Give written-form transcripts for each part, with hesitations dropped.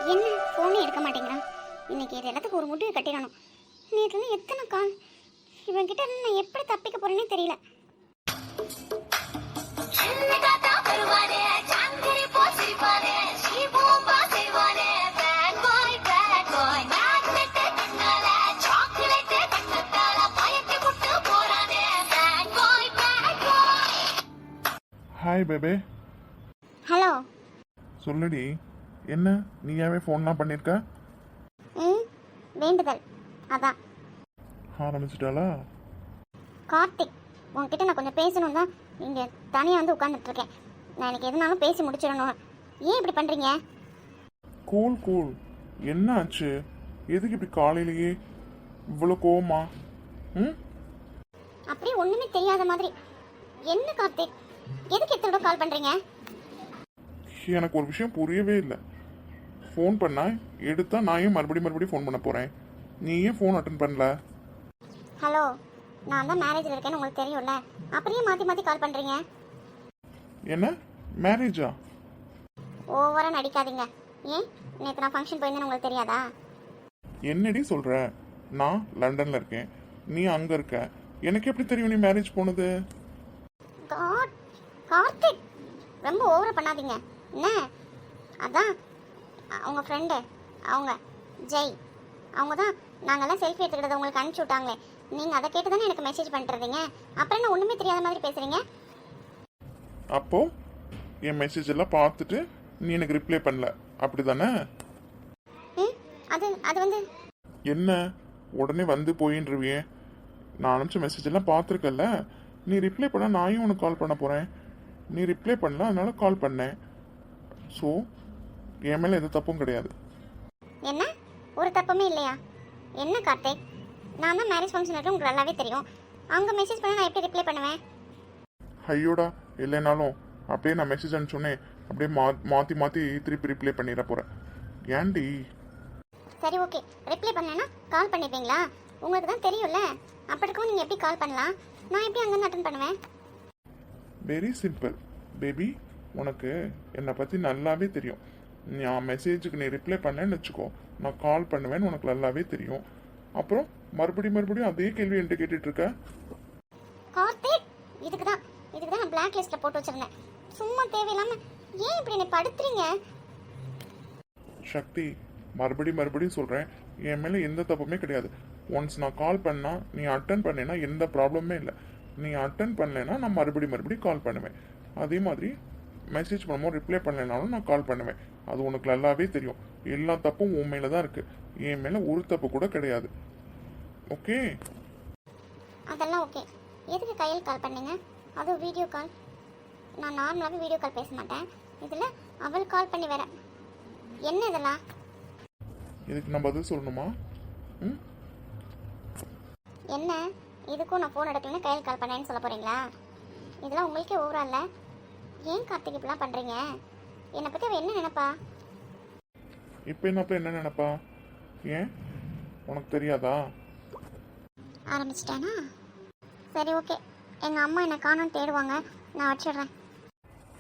என்ன ஃபோனே எடுக்க மாட்டேங்கிறான். இன்னைக்கு இது எல்லாத்துக்கும் ஒரு முடிவு கட்டிடணும். நேற்று எத்தனை கால் இவன்கிட்ட இருந்து நான் எப்படி தப்பிக்க போறேன்னே தெரியல. Hi baby. ஹலோ. சொல்லுடி, என்ன நீயாவே ஃபோன்லாம் பண்ணியிருக்க? வேண்டுதல் அதான் ஆரம்பிச்சிட்டாளா? கார்த்திக், உன்கிட்ட நான் கொஞ்சம் பேசணும் தான் இங்கே தனியாக வந்து உட்காந்துட்டு இருக்கேன். நான் எனக்கு எதுனாலும் பேசி முடிச்சிடணும். ஏன் இப்படி பண்ணுறீங்க? Cool cool. என்ன ஆச்சு? எதுக்கு இப்படி காலையிலேயே இவ்வளோ கோவமா? அப்படியே ஒன்றுமே தெரியாத மாதிரி. என்ன கார்த்திக், எதுக்கு எத்தனை கால் பண்ணுறீங்க? எனக்கு ஒரு விஷயம் புரியவே இல்லை. ஃபோன் பண்ணா எடுத்தா நான் ஏன் மறுபடியும் ஃபோன் பண்ண போகிறேன்? நீ ஏன் ஃபோன் அட்டன் பண்ணல? ஹலோ, நான் தான் மேரேஜில் இருக்கேன்னு உங்களுக்கு தெரியும்ல, அப்படியே மாற்றி மாற்றி கால் பண்ணுறீங்க. என்ன மேரேஜா? ஓவராக நடிக்காதீங்க. ஏன் நேற்று நான் ஃபங்க்ஷன் போயிருந்தேன்னு உங்களுக்கு தெரியாதா? என்னடி சொல்கிற? நான் லண்டனில் இருக்கேன், நீ அங்கே இருக்க. எனக்கு எப்படி தெரியும் நீ மேரேஜ் போனது? கார்த்திக், ரொம்ப ஓவராக பண்ணாதீங்க என்ன. அதான் அவங்க ஃப்ரெண்டு, அவங்க ஜெய், அவங்க தான் நாங்கள்லாம் செல்ஃபி எடுத்துக்கிட்டதை உங்களுக்கு அனுப்பிச்சி விட்டாங்களே. நீங்கள் அதை கேட்டு தானே எனக்கு மெசேஜ் பண்ணிட்டுருந்தீங்க. அப்புறம் என்ன ஒன்றுமே தெரியாத மாதிரி பேசுகிறீங்க? அப்போது என் மெசேஜ் எல்லாம் பார்த்துட்டு நீ எனக்கு ரிப்ளை பண்ணல, அப்படி தானே? அது அது வந்து என்ன உடனே வந்து போயின்றுவியே? நான் அனுப்பிச்ச மெசேஜ் எல்லாம் பார்த்துருக்கல, நீ ரிப்ளை பண்ண நான் ஏன் உனக்கு கால் பண்ண போகிறேன்? நீ ரிப்ளை பண்ணல, அதனால கால் பண்ணேன். ஸோ என் மேலே எந்த தப்பும் கிடையாது. என்ன ஒரு தப்புமே இல்லையா? என்ன கார்த்திக், நான் தான் மேரேஜ் ஃபங்க்ஷன் இருக்கு உங்களுக்கு நல்லாவே தெரியும். அவங்க மெசேஜ் பண்ண நான் எப்படி ரிப்ளை பண்ணுவேன்? ஐயோடா, இல்லைனாலும் அப்படியே நான் மெசேஜ் அனுப்பிச்சோன்னே அப்படியே மாற்றி திருப்பி ரிப்ளை பண்ணிட போகிறேன். ஏன்டி? சரி ஓகே, ரிப்ளை பண்ணலன்னா கால் பண்ணிப்பீங்களா? உங்களுக்கு தான் தெரியும்ல, அப்படி இருக்கும் நீங்கள் எப்படி கால் பண்ணலாம்? நான் எப்படி அங்கேருந்து அட்டன் பண்ணுவேன்? Very simple baby. உனக்கு என்னை பற்றி நல்லாவே தெரியும். நான் மெசேஜுக்கு நீ ரிப்ளை பண்ணேன்னு வச்சுக்கோ, நான் கால் பண்ணுவேன்னு உனக்கு நல்லாவே தெரியும். அப்புறம் மறுபடியும் அதே கேள்வி என்கிட்ட கேட்டுட்ருக்க. கார்த்திக், இதுக்கு தான் நான் பிளாக் லிஸ்ட்டில் போட்டு வச்சுருந்தேன். சும்மா தேவையில்லாமல் ஏன் இப்படி என்னை படுத்துறீங்க? சக்தி, மறுபடியும் சொல்கிறேன், என் மேலே எந்த தப்புமே கிடையாது. ஒன்ஸ் நான் கால் பண்ணால் நீ அட்டன் பண்ணேன்னா எந்த ப்ராப்ளமே இல்லை. நீ அட்டன் பண்ணலைன்னா நான் மறுபடியும் கால் பண்ணுவேன். அதே மாதிரி மெசேஜ் பண்ணும்போது ரிப்ளை பண்ணலைனாலும் நான் கால் பண்ணுவேன். அது உனக்கு நல்லாவே தெரியும். எல்லா தப்பும் உன் மேலே தான் இருக்குது, என் மேலே ஒரு தப்பு கூட கிடையாது. ஓகே? அதெல்லாம் ஓகே. எதுக்கு கையில் கால் பண்ணீங்க? அதுவும் வீடியோ கால். நான் நார்மலாகவே வீடியோ கால் பேச மாட்டேன். இதில் அவள் கால் பண்ணி வேற. என்ன இதெல்லாம்? இதுக்கு நான் பதில் சொல்லணுமா? என்ன இதுக்கும் நான் ஃபோன் எடுக்கலன்னு கையில் கால் பண்ணேன்னு சொல்ல போகிறீங்களா? இதெல்லாம் உங்களுக்கே ஓவரா இல்லை? ஏன் கார்த்திக் இப்படிலாம் பண்ணுறீங்க? என்னை பற்றி அவள் என்ன நினைப்பா? இப்போ என்ன நினைப்பா? ஏன் உனக்கு தெரியாதா? ஆரம்பிச்சிட்டானா? சரி ஓகே, எங்கள் அம்மா என்னை காணோன்னு தேடுவாங்க, நான் வச்சிடுறேன்.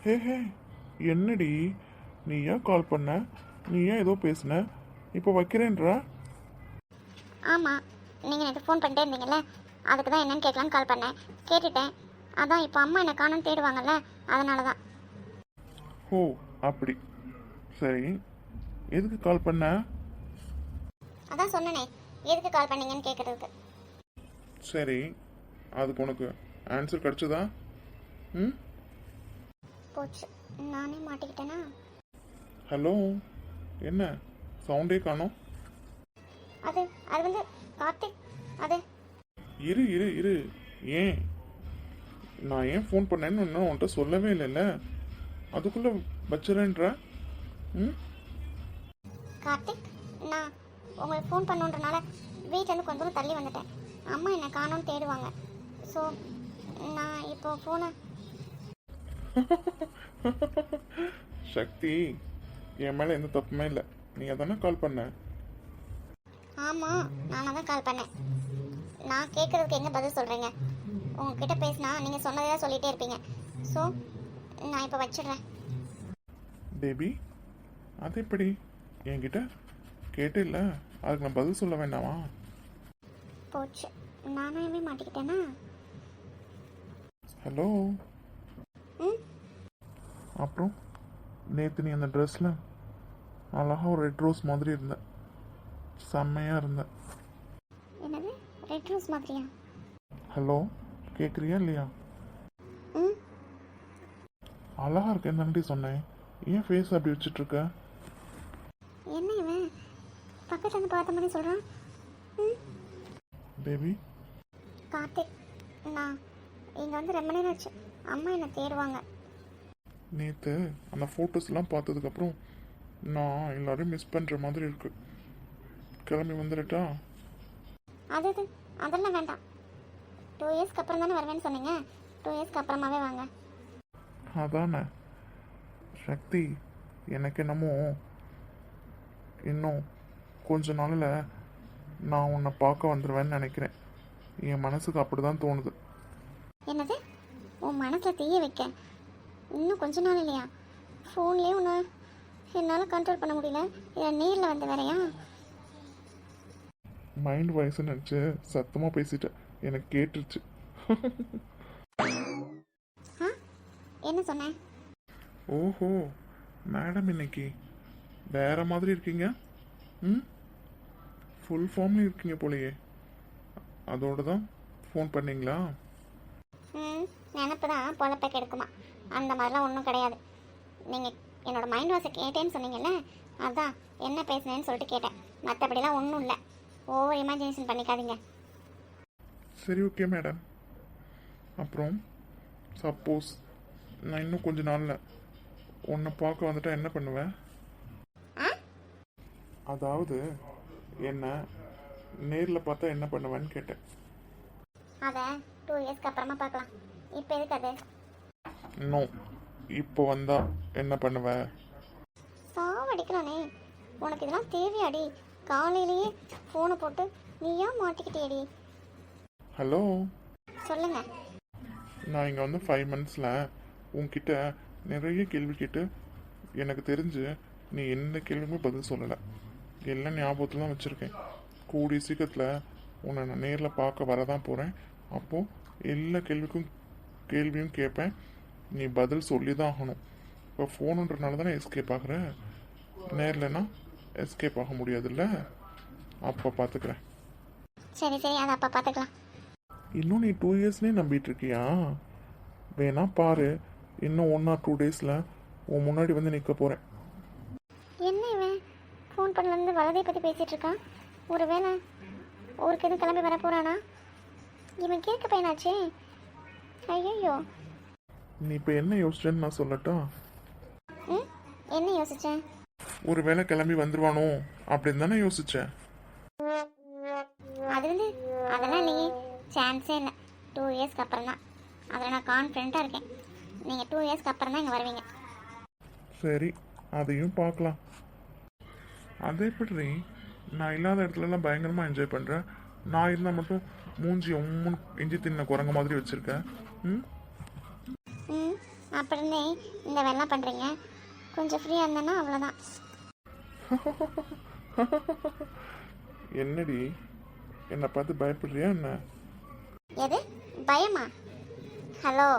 ஹே என்னடி, நீ ஏன் கால் பண்ண? நீ ஏன் ஏதோ பேசுன, இப்போ வைக்கிறேன்ற? ஆமாம், நீங்கள் எனக்கு ஃபோன் பண்ணிட்டே இருந்தீங்கல்ல, அதுக்கு தான் என்னன்னு கேட்கலான்னு கால் பண்ணேன். கேட்டுட்டேன். அதான் இப்போ அம்மா என்னை காணோன்னு தேடுவாங்கல்ல, அதனால தான். ஓ அப்படி. சரி, எதுக்கு கால் பண்ண? அதான் சொன்னனே, எதுக்கு கால் பண்ணீங்கன்னு கேட்குறதுக்கு. சரி, அதுக்கு உனக்கு ஆன்சர் கிடச்சதா? போச்சு, நானே மாட்டிக்கிட்டேனா? ஹலோ, என்ன சவுண்டே காணோம்? அது அது வந்து கார்த்திக், அது இரு. ஏன் நான் ஏன் ஃபோன் பண்ணேன்னு இன்னும் உன்கிட்ட சொல்லவே இல்லைல்ல, அதுக்குள்ளே வச்சுறேன்ற? கார்த்திக், நான் உங்களுக்கு ஃபோன் பண்ணுன்றனால வீட்டிலேருந்து கொஞ்சம் தூரம் தள்ளி வந்துட்டேன். அம்மா என்னை காணோன்னு தேடுவாங்க. ஸோ நான் இப்போ ஃபோனை சக்தி, என் மேலே எந்த தப்புமே இல்லை. நீ அதானே கால் பண்ண? ஆமாம், நானாக தான் கால் பண்ணேன். நான் கேட்குறதுக்கு எங்கே பதில் சொல்கிறீங்க? உங்ககிட்ட பேசினா நீங்கள் சொன்னதே தான் சொல்லிகிட்டே இருப்பீங்க. ஸோ நான் இப்போ வச்சிடுறேன். பேபி, அது எப்படி? என்கிட்ட கேட்டில்ல, அதுக்கு நான் பதில் சொல்ல வேண்டாமா? போச்சு, நானாவே மாட்டிக்கிட்டேனா? ஹலோ. ம் அப்புறம் நேற்று நீ அந்த ட்ரெஸ்ஸில் அழகாக ஒரு ரெட் ரோஸ் மாதிரி இருந்த, செம்மையாக இருந்த. என்னது ரெட் ரோஸ் மாதிரியா? ஹலோ, கேட்குறியா இல்லையா? ம் அழகாக இருக்கேன்னு தானே சொன்னேன். ஏன் ஃபேஸ் அப்படி வச்சுட்ருக்க? என்ன இவன் பக்கத்துல இருந்து பார்த்த மாதிரி சொல்கிறான்? ம் பேபி. கார்த்திக், நான் இங்கே வந்து ரொம்ப நேரம் ஆச்சு. அம்மா என்னை தேடுவாங்க. நேற்று அந்த ஃபோட்டோஸ்லாம் பார்த்ததுக்கப்புறம் நான் எல்லாரையும் மிஸ் பண்ணுற மாதிரி இருக்கு. கிளம்பி வந்துடட்டா? அது அதெல்லாம் வேண்டாம். 2 இயர்ஸ்க்கு அப்புறம் தானே வருவேன்னு சொன்னீங்க. 2 இயர்ஸ்க்கு அப்புறமாவே வாங்க. அதானே சக்தி, எனக்கு என்னமோ இன்னும் கொஞ்ச நாளில் நான் உன்னை பார்க்க வந்துடுவேன்னு நினைக்கிறேன். என் மனசுக்கு அப்படி தான் தோணுது. என்னது? உன் மனசில் தீய வைக்க இன்னும் கொஞ்ச நாள் இல்லையா? ஃபோன்லேயே உன்னை என்னால் கண்ட்ரோல் பண்ண முடியல. இதை நேரில் வந்து வேறையா? மைண்ட் வாய்ஸ் நினச்சி சத்தமாக பேசிட்டேன், எனக்கு கேட்டுருச்சு. ஆ என்ன சொன்னேன்? ஓஹோ, மேடம் இன்னைக்கு வேற மாதிரி இருக்கீங்க. ம் ஃபுல் ஃபார்ம்ல இருக்கீங்க போலையே. அதோட தான் ஃபோன் பண்ணீங்களா? நினப்பு தான் பொழப்ப கெடுக்குமா? அந்த மாதிரிலாம் ஒன்றும் கிடையாது. நீங்கள் என்னோட மைண்ட் வாஷை கேட்டேன்னு சொன்னீங்கல்ல, அதான் என்ன பேசுனேன்னு சொல்லிட்டு கேட்டேன். மற்றபடிலாம் ஒன்றும் இல்லை. ஓவர் இமேஜினேஷன் பண்ணிக்காதீங்க. சரி, ஓகே மேடம். அப்புறம் சப்போஸ் நான் இன்னும் கொஞ்ச நாளில் உன்னை பார்க்க வந்துட்டா என்ன பண்ணுவேன்? ஆ அதாவது என்ன நேரில் பார்த்தா என்ன பண்ணுவேன்னு கேட்டேன். அதை 2 இயர்ஸ்க்கு அப்புறமா பார்க்கலாம். இப்போ எதுக்கு அது? இன்னும் இப்போ வந்தா என்ன பண்ணுவேன்? சாவடிக்கிறானே, உனக்கு இதெல்லாம் தேவையாடி? காலையிலேயே ஃபோனை போட்டு நீயா மாட்டிக்கிட்டேடி. ஹலோ, சொல்லுங்க. நான் இங்கே வந்து 5 மந்த்ஸில் உன்கிட்ட நிறைய கேள்வி கேட்டு எனக்கு தெரிஞ்சு நீ எந்த கேள்வியுமே பதில் சொல்லலை. எல்லாம் ஞாபகத்தில் தான் வச்சுருக்கேன். கூடிய சீக்கிரத்தில் உன்னை நான் நேரில் பார்க்க வரதான் போகிறேன். அப்போது எல்லா கேள்வியும் கேட்பேன். நீ பதில் சொல்லி தான் ஆகணும். இப்போ ஃபோனுன்றனால தானே எஸ்கேப் ஆகுற. நேர்லனா எஸ்கேப் ஆக முடியாதுல்ல. அப்போ பார்த்துக்கிறேன். சரி சரி, அதை அப்போ பார்த்துக்கலாம். இன்னும் நீ 2 இயர்ஸ்னே நம்பிட்டு இருக்கியா? வேணா பாரு, இன்னும் 1 or 2 டேஸில் உன் முன்னாடி வந்து நிற்க போகிறேன். என்ன இவன் ஃபோன் பண்ணலேருந்து வலதை பற்றி பேசிகிட்டு இருக்கான்? ஒரு வேளை ஊருக்கு எதுவும் கிளம்பி வர போகிறானா? இவன் கேட்க பையனாச்சே. ஐயோ. நீ இப்போ என்ன யோசிச்சேன்னு நான் சொல்லட்டா? ம் என்ன யோசித்தேன்? ஒரு வேளை கிளம்பி வந்துருவானோ அப்படின்னு தானே யோசித்தேன். அது வந்து அதெல்லாம் இல்லையே, சான்ஸே இல்லை. 2 இயர்ஸ்க்கு அப்புறம் தான். அதில் நான் கான்ஃபிடென்ட்டாக இருக்கேன். நீங்கள் 2 இயர்ஸ்க்கு அப்புறம் தான் இங்கே வருவீங்க. சரி, அதையும் பார்க்கலாம். அதே எப்படி நான் இல்லாத இடத்துலலாம் பயங்கரமாக என்ஜாய் பண்ணுறேன். நான் இருந்தால் மட்டும் மூஞ்சி இஞ்சி தின்ன குரங்க மாதிரி வச்சுருக்கேன். ம் ம் அப்படின்னே இந்த வேலைலாம் பண்ணுறீங்க. கொஞ்சம் ஃப்ரீயாக இருந்தேன்னா அவ்வளோதான். என்னடி, என்னை பார்த்து பயப்படுறியா என்ன? எது பயமா? ஹலோ.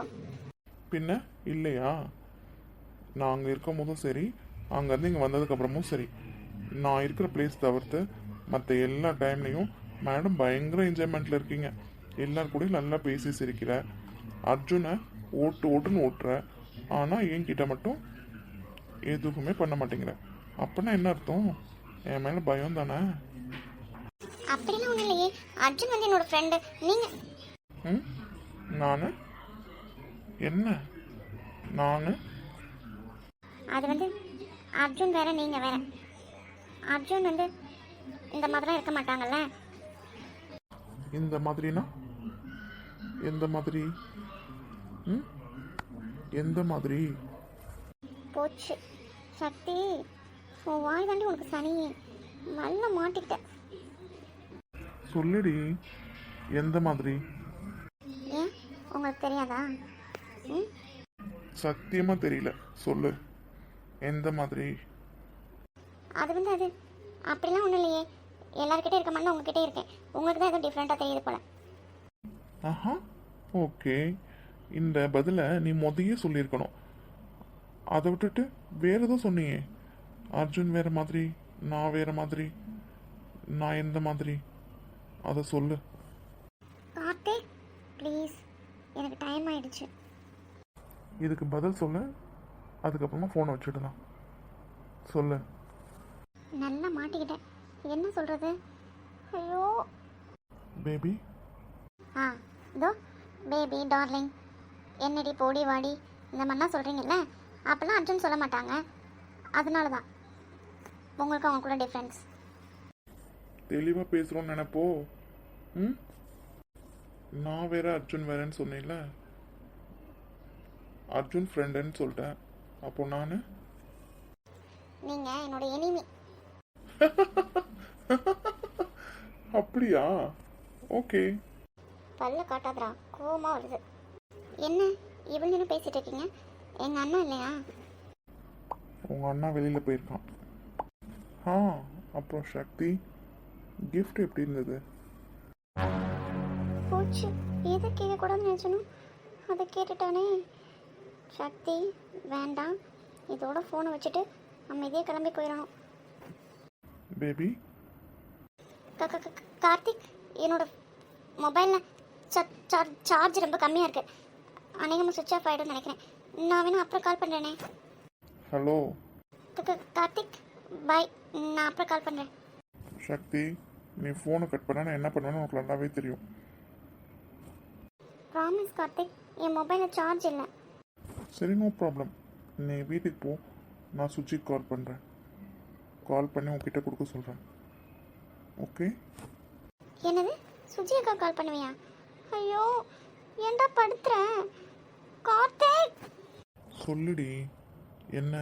பின்ன இல்லையா? நான் அங்கே இருக்கும் போதும் சரி, அங்கேருந்து இங்கே வந்ததுக்கப்புறமும் சரி, நான் இருக்கிற பிளேஸ் தவிர்த்து மற்ற எல்லா டைம்லேயும் மேடம் பயங்கர என்ஜாய்மெண்ட்டில் இருக்கீங்க. எல்லார் கூடயும் நல்லா பேசி சிரிக்கிற. அர்ஜுனை ஓட்டுன்னு ஓட்டுற. ஆனால் என்கிட்ட மட்டும் எதுவுமே பண்ண மாட்டேங்கிற. அப்படின்னா என்ன அர்த்தம்? என் மேலே பயம் தானே? அப்படிலாம் ஒன்றும் இல்லையே. அர்ஜுன் வந்து என்னோட ஃப்ரெண்டு. நீங்கள் ம் நான் என்ன? நான் அது வந்து அர்ஜுன் வேற, நீங்கள் வேற. அர்ஜுன் வந்து இந்த மாதிரிலாம் இருக்க மாட்டாங்கல்ல. இந்த மாதிரினா எந்த மாதிரி? ம் எந்த மாதிரி? போச்சு சக்தி, உன் வாய் தாண்டி உனக்கு சனி. நல்லா மாட்டிக்கிட்ட. சொல்லுடி, எந்த மாதிரி? ஏன் உங்களுக்கு தெரியாதா? ம் சத்தியமா தெரியல, சொல்லு. எந்த மாதிரி? அது வந்து அது அப்படிலாம் ஒன்றும் இல்லையே. எல்லாருக்கிட்டே இருக்க மாதிரி உங்ககிட்டே இருக்கேன். உங்களுக்கு தான் எதுவும் டிஃப்ரெண்ட்டாக தெரியுது போல. ஆஹா, ஓகே. இந்த பதிலை நீ முதையே சொல்லியிருக்கணும். அதை விட்டுட்டு வேற ஏதோ சொன்னியே. அர்ஜுன் வேற மாதிரி, நான் வேற மாதிரி, நான் எந்த மாதிரி, அதை சொல்லு. கார்த்திக் ப்ளீஸ், எனக்கு டைம் ஆயிடுச்சு. இதுக்கு பதில் சொல்லு, அதுக்கப்புறமா ஃபோனை வச்சுடலாம். சொல்லு. நல்லா மாட்டிக்கிட்டேன். என்ன சொல்கிறது? ஐயோ. பேபி. ஆ, இதோ பேபி, டார்லிங், என்னடி போடி வாடி இந்த மாதிரிலாம் சொல்கிறீங்கல்ல, அப்போல்லாம் அர்ஜுன் சொல்ல மாட்டாங்க. அதனால தான் உங்களுக்கு அவங்க கூட டிஃப்ரென்ஸ். தெளிவாக பேசுகிறோன்னு நினைப்போ. ம், நான் வேற அர்ஜுன் வேறன்னு சொன்னேன்ல. அர்ஜுன் ஃப்ரெண்டுன்னு சொல்லிட்டேன். அப்போ நான் நீங்கள் என்னோட எனிமி. அப்படியா? ஓகே. பல்ல காட்டாதரா, கோவமாக வருது. என்ன இவ்வளோ நேரம் பேசிகிட்டு இருக்கீங்க? எங்கள் அண்ணன் இல்லையா? உங்கள் அண்ணா வெளியில் போயிருக்கான். ஆ, அப்புறம் சக்தி, gift எப்படி இருந்தது? போச்சு, எதை கேட்கக்கூடாதுன்னு நினச்சனும் அதை கேட்டுட்டானே. சக்தி வேண்டாம், இதோட ஃபோனை வச்சுட்டு அமைதியாக கிளம்பி போயிடணும். பேபி. கார்த்திக், என்னோட மொபைலில் சார்ஜ் ரொம்ப கம்மியாக இருக்குது. அநேகமாக சுவிட்ச் ஆஃப் ஆகிடும்னு நினைக்கிறேன். நான் வேணா அப்புறம் கால் பண்ணுறேனே. ஹலோ கார்த்திக் பாய், நான் அப்புறம் கால் பண்ணுறேன். சக்தி, நீ ஃபோனை கட் பண்ணா நான் என்ன பண்ணுவேன்னு உனக்கு நல்லாவே தெரியும். ப்ராமிஸ் கார்த்திக், என் மொபைலில் சார்ஜ் இல்லை. சரி, நோ ப்ராப்ளம். நீ வீட்டுக்கு போ, நான் சுஜிக்கு கால் பண்ணுறேன். கால் பண்ணி உன்கிட்ட கொடுக்க சொல்கிறேன். ஓகே? என்னது, சுஜியக்கா கால் பண்ணுவியா? ஐயோ, ஏன்டா படுத்துறேன்? கார்த்திக் சொல்லுடி. என்ன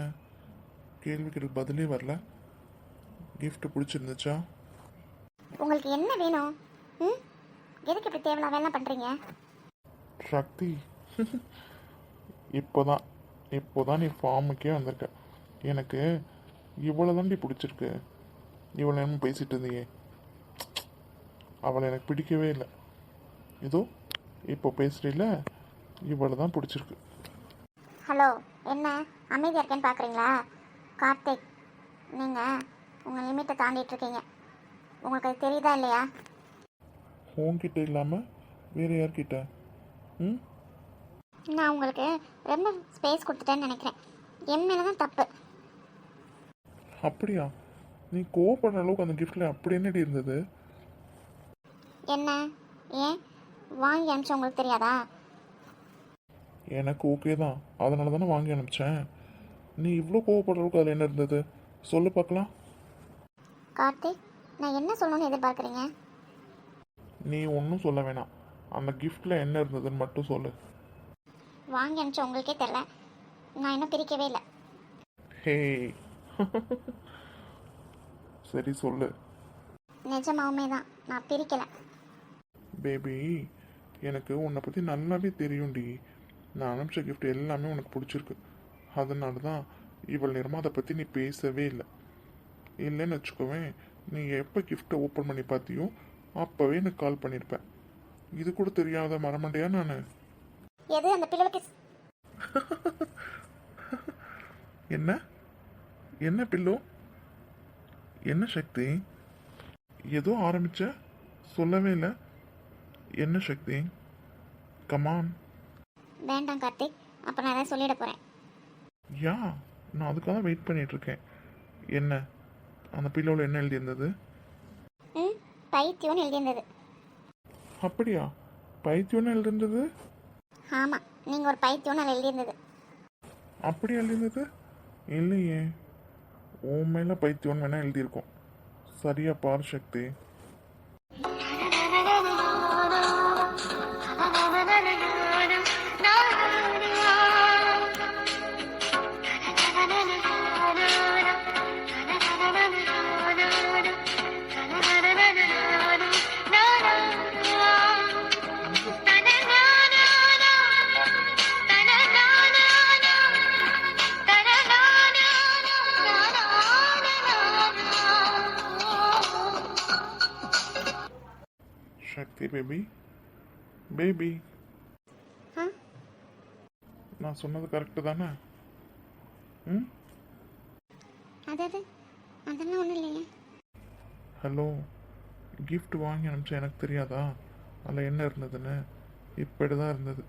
கேள்விக்கு பதிலே வரல? gift பிடிச்சிருந்துச்சா? உங்களுக்கு என்ன வேணும்? ம், எதுக்கு இப்படி தேவையில்லாம வேலை பண்ணுறீங்க? சக்தி, இப்போதான் நீ ஃபார்முக்கே வந்திருக்க. எனக்கு இவ்வளோ தாண்டி பிடிச்சிருக்கு. இவ்வளோ நேரம் பேசிட்டு இருந்தியே, அவளை எனக்கு பிடிக்கவே இல்லை. ஏதோ இப்போ பேசுறீல, இவ்வளோ தான் பிடிச்சிருக்கு. ஹலோ, என்ன அமைதியாக இருக்கேன்னு பார்க்குறீங்களா? கார்த்திக், நீங்கள் உங்கள் லிமிட்டை தாண்டிட்டு இருக்கீங்க. உங்களுக்கு அது தெரியுதா இல்லையா? உன்கிட்ட இல்லாமல் வேறு யார்கிட்ட? ம், நான் உங்களுக்கு ரொம்ப ஸ்பேஸ் கொடுத்துட்டேன்னு நினைக்கிறேன். என் மேலே தான் தப்பு. அப்படியா? நீ கோவப்படுற அளவுக்கு அந்த கிஃப்டில் அப்படி என்னடி இருந்தது? என்ன, ஏன் வாங்கி அனுப்பிச்சு உங்களுக்கு தெரியாதா? எனக்கு ஓகே தான், அதனால தானே வாங்கி அனுப்பிச்சேன். நீ இவ்வளோ கோவப்படுற அளவுக்கு அதில் என்ன இருந்தது? சொல்லு பார்க்கலாம். கார்த்திக், நான் என்ன சொல்லணும்னு எதிர்பார்க்குறீங்க? நீ ஒன்றும் சொல்ல வேணாம். அந்த கிஃப்டில் என்ன இருந்ததுன்னு மட்டும் சொல்லு. வாங்கி அனுப்பிச்சு உங்களுக்கே தெரில, நான் இன்னும் பிரிக்கவே இல்லை. ஹே. சரி சொல்லு. நிஜமாவுமே தான், நான் பிரிக்கலை. பேபி, எனக்கு உன்னை பற்றி நல்லாவே தெரியும்டி. நான் அனுப்பிச்ச கிஃப்ட் எல்லாமே உனக்கு பிடிச்சிருக்கு. அதனால தான் இவ்வளோ நேரமாக அதை பற்றி நீ பேசவே இல்லை. இல்லைன்னு வச்சுக்கோவேன், நீ எப்போ கிஃப்ட்டை ஓப்பன் பண்ணி பார்த்தியோ அப்போவே எனக்கு கால் பண்ணியிருப்பேன். இது கூட தெரியாத மறமாட்டியா நான்? எது அந்த பிள்ளைக்கு? என்ன என்ன பில்லோ? என்ன சக்தி, ஏதோ ஆரம்பிச்ச, சொல்லவே இல்லை. என்ன சக்தி? கமான். வேண்டாம் கார்த்திக், அப்போ நான் எதாவது சொல்லிட போகிறேன். யா, நான் அதுக்காக தான் வெயிட் பண்ணிட்டு இருக்கேன். என்ன அந்த பில்லோவில் என்ன எழுதியிருந்தது? ம், பைத்தியம்னு எழுதியிருந்தது. அப்படியா? பைத்தியம்னு எழுதியிருந்தது? ஆமாம், நீங்கள் ஒரு பைத்தியம்னு அதில் எழுதியிருந்தது. அப்படி எழுதியிருந்தது இல்லையே. உன் மேலே பைத்தியம்னு வேணால் எழுதியிருக்கோம். சரியா பாரு சக்தி. சக்தி பேபி பேபி ஆ நான் சொன்னது கரெக்டு தானே? ம் அதாவது அதெல்லாம் ஒன்றும் இல்லையே. ஹலோ, gift வாங்கி அனுப்பிச்சா எனக்கு தெரியாதா அதில் என்ன இருந்ததுன்னு? இப்படி தான் இருந்தது.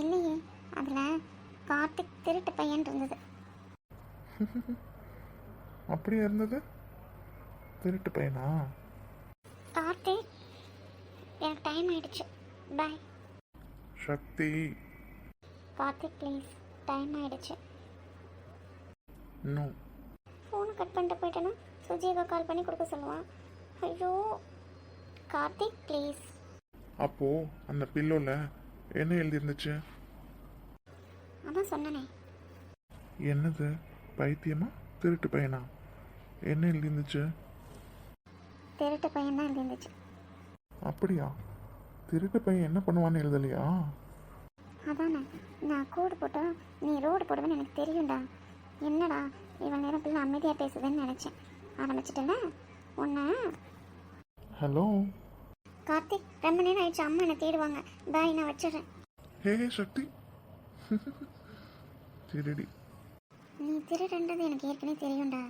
இல்லையே, அதில் கார்த்திக் திருட்டு பையன் இருந்தது. அப்படியே இருந்தது? திருட்டு பையனா? கார்த்திக், எனக்கு டைம் ஆயிடுச்சு, பாய். சக்தி கார்த்திக் ப்ளீஸ், டைம் ஆயிடுச்சு. இன்னும் ஃபோனை கட் பண்ணிட்டு போயிட்டேன்னா சுஜியக்கா கால் பண்ணி கொடுக்க சொல்லுவான். ஐயோ கார்த்திக் ப்ளீஸ். அப்போது அந்த பில்லோவில் என்ன எழுதியிருந்துச்சு? அதான் சொன்னனே. என்னது, பைத்தியமா திருட்டு பையனா? என்ன எழுதியிருந்துச்சு? திருட்டு பையன் தான் இருந்துச்சு. அப்படியா? திருட்டு பையன் என்ன பண்ணுவான்னு எழுதலையா? அதானே, நான் கோடு போட்டா நீ ரோடு போடுவேன்னு எனக்கு தெரியும்டா. என்னடா இவன் நேரம் பிள்ளை அமைதியாக பேசுதுன்னு நினச்சேன். ஆரம்பிச்சிட்டல ஒன்று. ஹலோ கார்த்திக், ரொம்ப நேரம் ஆயிடுச்சு, அம்மா என்னை தேடுவாங்க. பாய், நான் வச்சிடுறேன். ஹே சக்தி திருடி. நீ திருடுன்றது எனக்கு ஏற்கனவே தெரியும்டா.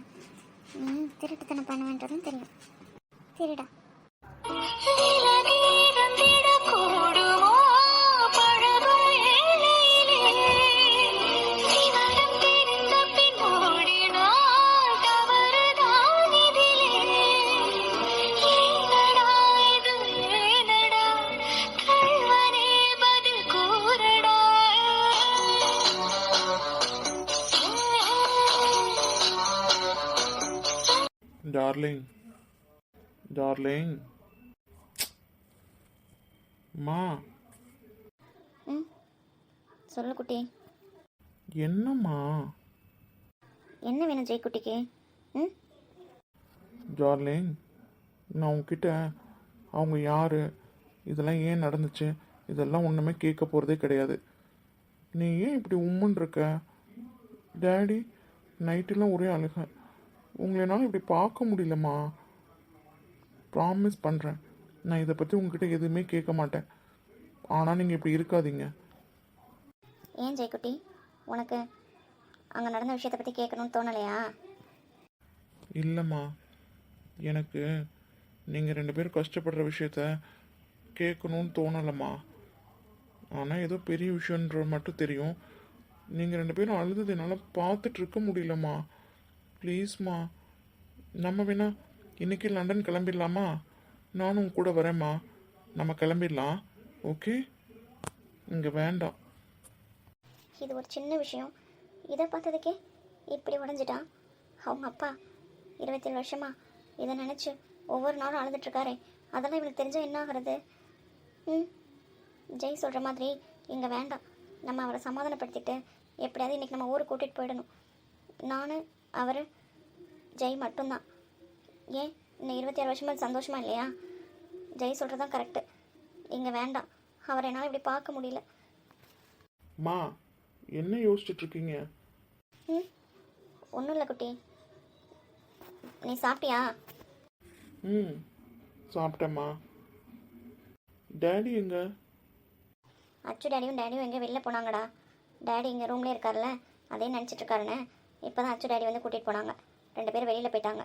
நீ திருட்டுத்தனம் பண்ணுவேன்றதும் தெரியும். திருடா. டார்லிங் டார்லிங் மா. ம் சொல்லு குட்டி. என்னம்மா? என்ன வேணும் ஜெய்குட்டிக்கு? ம் டார்லிங், நான் உங்ககிட்ட அவங்க யார், இதெல்லாம் ஏன் நடந்துச்சு, இதெல்லாம் ஒன்றுமே கேட்க போகிறதே கிடையாது. நீ ஏன் இப்படி உம்முன்னு இருக்க? டேடி நைட்டெல்லாம் ஒரே அழுக. உங்களை என்னால் இப்படி பார்க்க முடியலம்மா. ப்ராமிஸ் பண்ணுறேன், நான் இதை பற்றி உங்ககிட்ட எதுவுமே கேட்க மாட்டேன். ஆனால் நீங்கள் இப்படி இருக்காதீங்க. ஏன் ஜெய்குட்டி, உனக்கு அங்கே நடந்த விஷயத்தை பற்றி கேட்கணும்னு தோணலையா? இல்லைம்மா, எனக்கு நீங்கள் 2 பேரும் கஷ்டப்படுற விஷயத்த கேட்கணும்னு தோணலைம்மா. ஆனால் ஏதோ பெரிய விஷயன்ற மட்டும் தெரியும். நீங்கள் 2 பேரும் அழுதது என்னால் பார்த்துட்டு இருக்க முடியலம்மா. ப்ளீஸ்மா, நம்ம வேணா இன்றைக்கி லண்டன் கிளம்பிடலாமா? நானும் உங்க கூட வரேம்மா, நம்ம கிளம்பிடலாம். ஓகே, இங்கே வேண்டாம். இது ஒரு சின்ன விஷயம், இதை பார்த்ததுக்கே இப்படி உடஞ்சிட்டான். அவங்க அப்பா 27 வருஷமா இதை நினச்சி ஒவ்வொரு நாளும் அழுதுட்ருக்காரே, அதெல்லாம் இவனுக்கு தெரிஞ்சால் என்ன ஆகிறது? ம் ஜெய் சொல்கிற மாதிரி இங்கே வேண்டாம். நம்ம அவரை சமாதானப்படுத்திட்டு எப்படியாவது இன்றைக்கி நம்ம ஊருக்கு கூட்டிகிட்டு போயிடணும். நான் அவர் ஜெய் மட்டும்தான். ஏன் இன்னும் 26 வருஷமாக சந்தோஷமா இல்லையா? ஜெய் சொல்கிறது தான் கரெக்டு. இங்கே வேண்டாம், அவரை என்னால் இப்படி பார்க்க முடியல. மா, என்ன யோசிச்சுட்டு இருக்கீங்க? ம் ஒன்றும் இல்லை குட்டி. நீ சாப்பிட்டியா? ம் சாப்பிட்டேம்மா. டேடி எங்க? அச்சு டேடியும் எங்கே வெளில போனாங்கடா. டேடி இங்கே ரூம்லேயே இருக்கார்ல, அதே நினச்சிட்டு இருக்காருன்னு இப்போ தான் அச்சு டேடி வந்து கூட்டிகிட்டு போனாங்க. 2 பேரும் வெளியில் போயிட்டாங்க.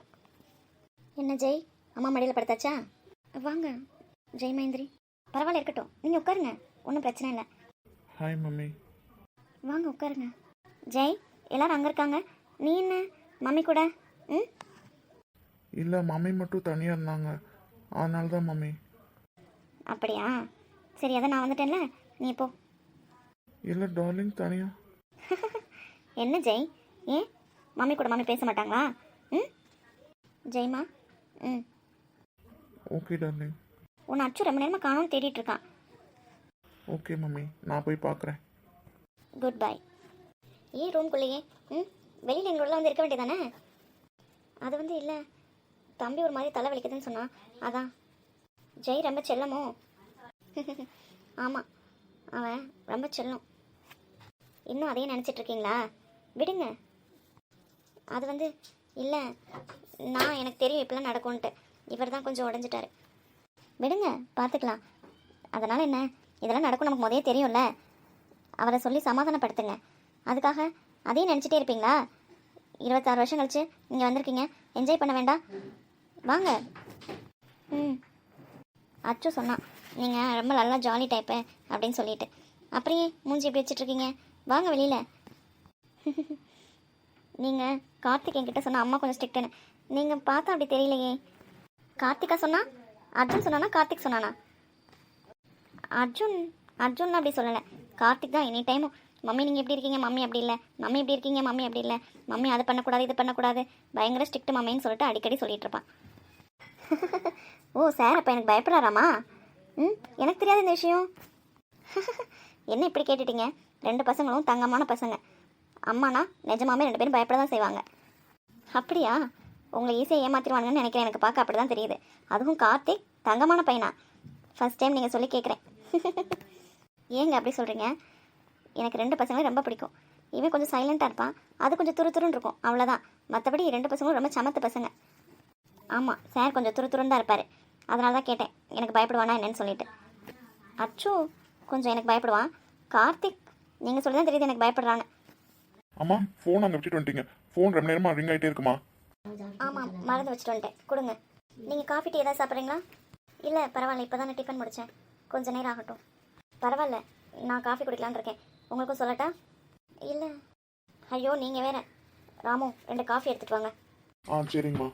என்ன ஜெய், அம்மா மடியில் படுத்தாச்சா? வாங்க ஜெய் மகேந்திரி. பரவாயில்ல, இருக்கட்டும், நீங்கள் உட்காருங்க, ஒன்றும் பிரச்சனை இல்லை. Hi mummy. வாங்க உட்காருங்க. ஜெய், எல்லாரும் அங்கே இருக்காங்க, நீ என்ன மம்மி கூட? ம் இல்லை, மம்மி மட்டும் தனியாக இருந்தாங்க, அதனால தான் மம்மி. அப்படியா, சரி, அதான் நான் வந்துட்டேன்ல, நீ போ. இல்லை டார்லிங், தனியாக. என்ன ஜெய், ஏன் மம்மி கூட மம்மி பேச மாட்டாங்களா? ம் ஜெய்மா. ம் ஓகே டார்லிங். உன்னை அச்சு ரொம்ப நேரமாக காணோன்னு தேடிட்டு இருக்கான். ஓகே மம்மி, நான் போய் பார்க்குறேன். Good bye. ஏன் ரூம்குள்ளேயே? ம் வெளியில் எங்களோட வந்து இருக்க வேண்டியதானே? அது வந்து இல்லை, தம்பி ஒரு மாதிரி தலை வலிக்குதுன்னு சொன்னான், அதான். ஜெய் ரொம்ப செல்லமோ? ஆமாம், அவன் ரொம்ப செல்லம். இன்னும் அதையே நினச்சிட்ருக்கீங்களா? விடுங்க. அது வந்து இல்லை, நான் எனக்கு தெரியும் இப்படிலாம் நடக்கும்ன்ட்டு. இவர் தான் கொஞ்சம் உடஞ்சிட்டாரு. விடுங்க பார்த்துக்கலாம். அதனால் என்ன, இதெல்லாம் நடக்கும் நமக்கு முதலே தெரியும்ல. அவரை சொல்லி சமாதானப்படுத்துங்க. அதுக்காக அதையும் நினச்சிட்டே இருப்பீங்களா? 26 வருஷம் கழிச்சு நீங்கள் வந்திருக்கீங்க, என்ஜாய் பண்ண வேண்டாம்? வாங்க. ம். அச்சு சொன்னான் நீங்கள் ரொம்ப நல்லா ஜாலி டைப்பு அப்படின்னு சொல்லிட்டு. அப்படியே மூஞ்சி எப்படி வச்சிட்ருக்கீங்க? வாங்க வெளியில். நீங்கள் கார்த்திக் என்கிட்ட சொன்னால் அம்மா கொஞ்சம் ஸ்ட்ரிக்ட்டுன்னு. நீங்கள் பார்த்தா அப்படி தெரியலையே. கார்த்திகா சொன்னா? அர்ஜுன் சொன்னானா கார்த்திக் சொன்னானா? அர்ஜுன் அப்படி சொல்லலை. கார்த்திக் தான் எனி டைமும் மம்மி நீங்கள் எப்படி இருக்கீங்க, மம்மி அப்படி இல்லை, மம்மி எப்படி இருக்கீங்க, மம்மி அப்படி இல்லை, மம்மி அது பண்ணக்கூடாது இது பண்ணக்கூடாது, பயங்கர ஸ்ட்ரிக்ட் மம்மின்னு சொல்லிட்டு அடிக்கடி சொல்லிட்டு இருப்பான். ஓ சார், அப்போ எனக்கு பயப்படாராமா? எனக்கு தெரியாத இந்த விஷயம். என்ன இப்படி கேட்டுட்டீங்க? 2 பசங்களும் தங்கமான பசங்க. அம்மானா நிஜமாமே 2 பேரும் பயப்பட தான் செய்வாங்க. அப்படியா? உங்களை ஈஸியாக ஏமாத்திடுவாங்கன்னு நினைக்கிறேன். எனக்கு பார்க்க அப்படி தான் தெரியுது. அதுவும் கார்த்திக் தங்கமான பையனா? ஃபர்ஸ்ட் டைம் நீங்கள் சொல்லி கேட்குறேன். ஏங்க அப்படி சொல்கிறீங்க? எனக்கு 2 பசங்களும் ரொம்ப பிடிக்கும். இவன் கொஞ்சம் சைலண்ட்டாக இருப்பான், அது கொஞ்சம் துருதுருன்னு இருக்கும், அவ்வளோதான். மற்றபடி 2 பசங்களும் ரொம்ப சமத்து பசங்க. ஆமாம், சார் கொஞ்சம் துருதுருன்னு தான் இருப்பார். அதனால தான் கேட்டேன் எனக்கு பயப்படுவானா என்னன்னு சொல்லிட்டு. அச்சு கொஞ்சம் எனக்கு பயப்படுவான். கார்த்திக் நீங்கள் சொல்லி தான் தெரியுது எனக்கு பயப்படுறான்னு. அம்மா, ஃபோன் அங்கே விட்டுட்டு வந்துட்டீங்க. ஃபோன் ரொம்ப நேரமாக ரிங் ஆகிட்டே இருக்குமா? ஆமாம், மறந்து வச்சுட்டு வந்துட்டேன். கொடுங்க. நீங்கள் காஃபி டீ ஏதாவது சாப்பிட்றீங்களா? இல்லை பரவாயில்ல, இப்போ தானே டிஃபன் முடித்தேன், கொஞ்சம் நேரம் ஆகட்டும். பரவாயில்ல, நான் காஃபி குடிக்கலான்னு இருக்கேன். உங்களுக்கும் சொல்லட்டா? இல்லை. ஐயோ நீங்கள் வேற. ராமு 2 காஃபி எடுத்துகிட்டு வாங்க. சரிங்கம்மா.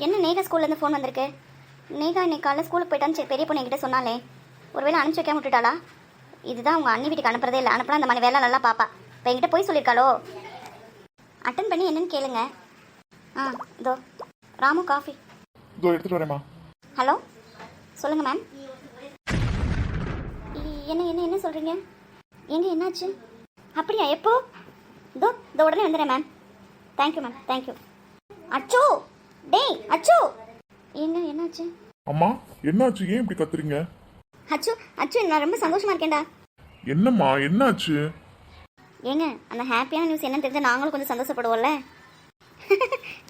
என்ன நேகா ஸ்கூல்லேருந்து ஃபோன் வந்திருக்கு? நேகா இன்னைக்கு காலையில் ஸ்கூலுக்கு போயிட்டான்னு சரி பெரிய பொண்ணு என்கிட்ட சொன்னாலே. ஒருவேளை அனுப்பிச்சி வைக்காம விட்டுட்டாளா? இதுதான் உங்கள் அண்ணி வீட்டுக்கு அனுப்புறதே இல்லை. அனுப்புனா அந்த மாதிரி வேலை நல்லா பாப்பா. இப்போ என்கிட்ட போய் சொல்லியிருக்காளோ? அட்டன் பண்ணி என்னன்னு கேளுங்க. இதோ ராமு காஃபி. இதோ எடுத்துகிட்டு வரேம்மா. ஹலோ சொல்லுங்கள் மேம். என்ன என்ன என்ன சொல்கிறீங்க? எங்கே என்னாச்சு? அப்படியா, எப்போ? இதோ உடனே வந்துடுறேன் மேம். Thank you ma'am, thank you. அச்சோ, டேய் அச்சு, ஏங்க என்னாச்சு? அம்மா, என்னாச்சு? ஏன் இப்படி கத்துறீங்க? அச்சு நான் ரொம்ப சந்தோஷமா இருக்கேன்டா. என்னம்மா, என்னாச்சு? ஏங்க அந்த ஹாப்பியான நியூஸ் என்னன்னு தெரிஞ்சா நாங்களும் கொஞ்சம் சந்தோஷப்படுவோம்ல.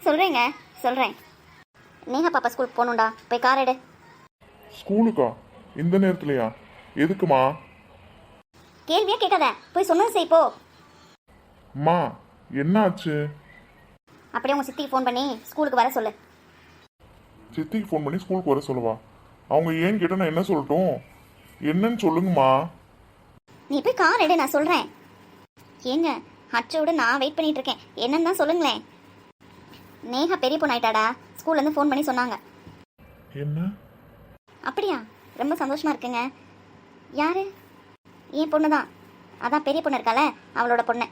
சொல்கிறேன். நேஹா பாப்பா ஸ்கூலுக்கு போகணுண்டா, போய் கார் எடு. ஸ்கூலுக்கா? இந்த நேரத்துலையா? எதுக்குமா? கேள்வியே கேட்காத, போய் சொன்னது செய் போ. அம்மா, என்னாச்சு? அப்படியே உங்கள் சித்திக்கு ஃபோன் பண்ணி ஸ்கூலுக்கு வர சொல்லு. சித்திக்கு ஃபோன் பண்ணி ஸ்கூலுக்கு வர சொல்லவா? அவங்க ஏன்னு கேட்டால் நான் என்ன சொல்லட்டும்? என்னன்னு சொல்லுங்கம்மா. நீ போய் கார் எடு, நான் சொல்கிறேன். ஏங்க அச்சோட நான் வெயிட் பண்ணிட்டு இருக்கேன், என்னன்னு தான் சொல்லுங்களேன். நேஹா பெரிய பொண்ணு ஆயிட்டாடா, ஸ்கூல்லேருந்து ஃபோன் பண்ணி சொன்னாங்க. என்ன? அப்படியா? ரொம்ப சந்தோஷமா இருக்குங்க. யாரு? என் பொண்ணு தான். அதான் பெரிய பொண்ணு இருக்கால, அவளோட பொண்ணு